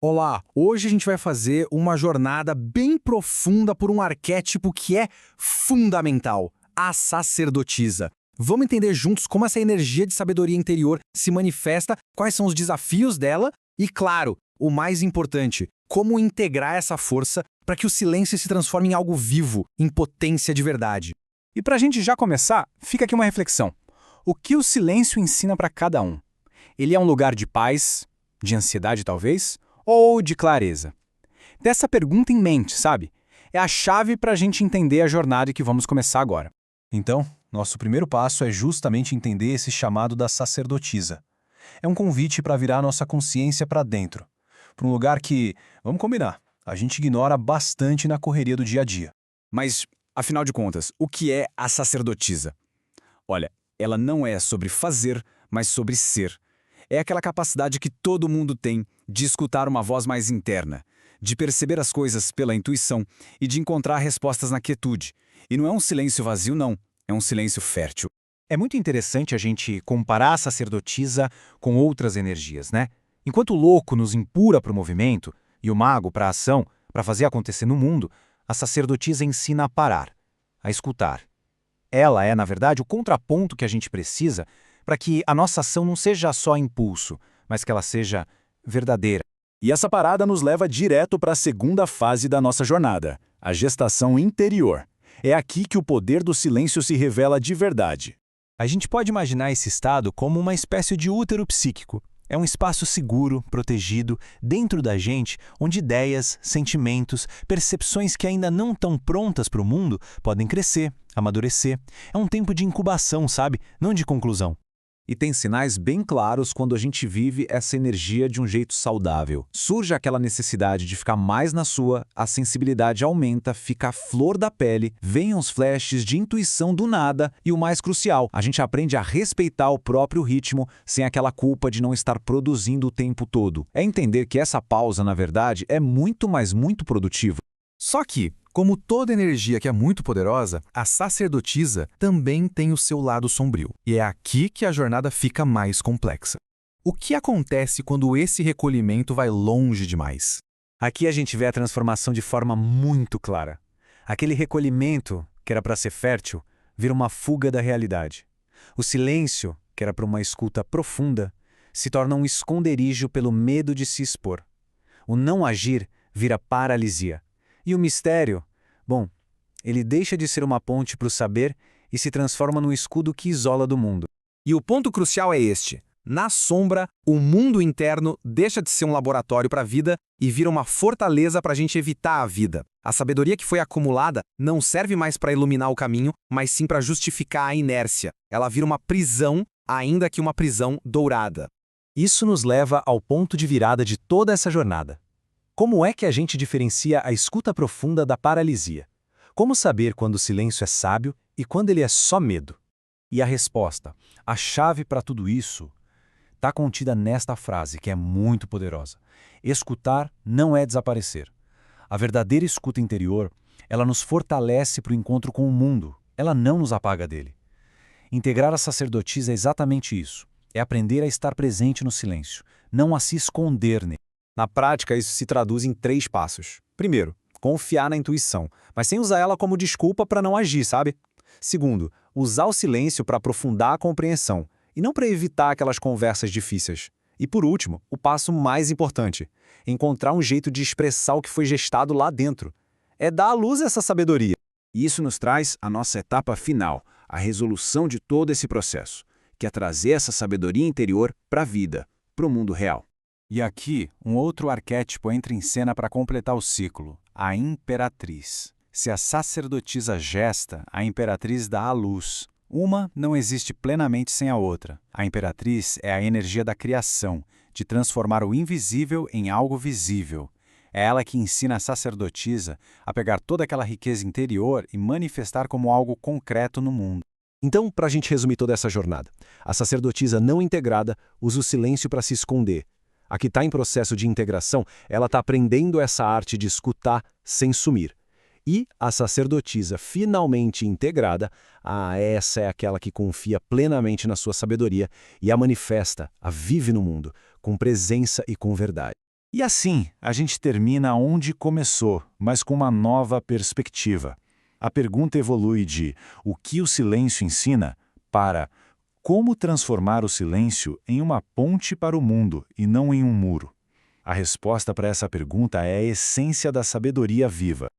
Olá, hoje a gente vai fazer uma jornada bem profunda por um arquétipo que é fundamental, a sacerdotisa. Vamos entender juntos como essa energia de sabedoria interior se manifesta, quais são os desafios dela e, claro, o mais importante, como integrar essa força para que o silêncio se transforme em algo vivo, em potência de verdade. E para a gente já começar, fica aqui uma reflexão. O que o silêncio ensina para cada um? Ele é um lugar de paz, de ansiedade talvez, ou de clareza? Dessa pergunta em mente, sabe? É a chave para a gente entender a jornada que vamos começar agora. Então, nosso primeiro passo é justamente entender esse chamado da sacerdotisa. É um convite para virar nossa consciência para dentro, para um lugar que, vamos combinar, a gente ignora bastante na correria do dia a dia. Mas, afinal de contas, o que é a sacerdotisa? Olha, ela não é sobre fazer, mas sobre ser. É aquela capacidade que todo mundo tem de escutar uma voz mais interna, de perceber as coisas pela intuição e de encontrar respostas na quietude. E não é um silêncio vazio, não. É um silêncio fértil. É muito interessante a gente comparar a sacerdotisa com outras energias, né? Enquanto o louco nos empurra para o movimento e o mago para a ação, para fazer acontecer no mundo, a sacerdotisa ensina a parar, a escutar. Ela é, na verdade, o contraponto que a gente precisa para que a nossa ação não seja só impulso, mas que ela seja verdadeira. E essa parada nos leva direto para a segunda fase da nossa jornada, a gestação interior. É aqui que o poder do silêncio se revela de verdade. A gente pode imaginar esse estado como uma espécie de útero psíquico. É um espaço seguro, protegido, dentro da gente, onde ideias, sentimentos, percepções que ainda não estão prontas para o mundo podem crescer, amadurecer. É um tempo de incubação, sabe? Não de conclusão. E tem sinais bem claros quando a gente vive essa energia de um jeito saudável. Surge aquela necessidade de ficar mais na sua, a sensibilidade aumenta, fica a flor da pele, vêm os flashes de intuição do nada e o mais crucial, a gente aprende a respeitar o próprio ritmo sem aquela culpa de não estar produzindo o tempo todo. É entender que essa pausa, na verdade, é muito, mas muito produtiva. Só que, como toda energia que é muito poderosa, a sacerdotisa também tem o seu lado sombrio. E é aqui que a jornada fica mais complexa. O que acontece quando esse recolhimento vai longe demais? Aqui a gente vê a transformação de forma muito clara. Aquele recolhimento, que era para ser fértil, vira uma fuga da realidade. O silêncio, que era para uma escuta profunda, se torna um esconderijo pelo medo de se expor. O não agir vira paralisia. E o mistério? Bom, ele deixa de ser uma ponte para o saber e se transforma num escudo que isola do mundo. E o ponto crucial é este. Na sombra, o mundo interno deixa de ser um laboratório para a vida e vira uma fortaleza para a gente evitar a vida. A sabedoria que foi acumulada não serve mais para iluminar o caminho, mas sim para justificar a inércia. Ela vira uma prisão, ainda que uma prisão dourada. Isso nos leva ao ponto de virada de toda essa jornada. Como é que a gente diferencia a escuta profunda da paralisia? Como saber quando o silêncio é sábio e quando ele é só medo? E a resposta, a chave para tudo isso, está contida nesta frase, que é muito poderosa. Escutar não é desaparecer. A verdadeira escuta interior, ela nos fortalece para o encontro com o mundo. Ela não nos apaga dele. Integrar a sacerdotisa é exatamente isso. É aprender a estar presente no silêncio, não a se esconder nele. Na prática, isso se traduz em 3 passos. Primeiro, confiar na intuição, mas sem usar ela como desculpa para não agir, sabe? Segundo, usar o silêncio para aprofundar a compreensão, e não para evitar aquelas conversas difíceis. E por último, o passo mais importante, encontrar um jeito de expressar o que foi gestado lá dentro. É dar à luz essa sabedoria. E isso nos traz a nossa etapa final, a resolução de todo esse processo, que é trazer essa sabedoria interior para a vida, para o mundo real. E aqui, um outro arquétipo entra em cena para completar o ciclo, a imperatriz. Se a sacerdotisa gesta, a imperatriz dá à luz. Uma não existe plenamente sem a outra. A imperatriz é a energia da criação, de transformar o invisível em algo visível. É ela que ensina a sacerdotisa a pegar toda aquela riqueza interior e manifestar como algo concreto no mundo. Então, para a gente resumir toda essa jornada, a sacerdotisa não integrada usa o silêncio para se esconder. A que está em processo de integração, ela está aprendendo essa arte de escutar sem sumir. E a sacerdotisa finalmente integrada, essa é aquela que confia plenamente na sua sabedoria e a manifesta, a vive no mundo, com presença e com verdade. E assim, a gente termina onde começou, mas com uma nova perspectiva. A pergunta evolui de o que o silêncio ensina para como transformar o silêncio em uma ponte para o mundo e não em um muro. A resposta para essa pergunta é a essência da sabedoria viva.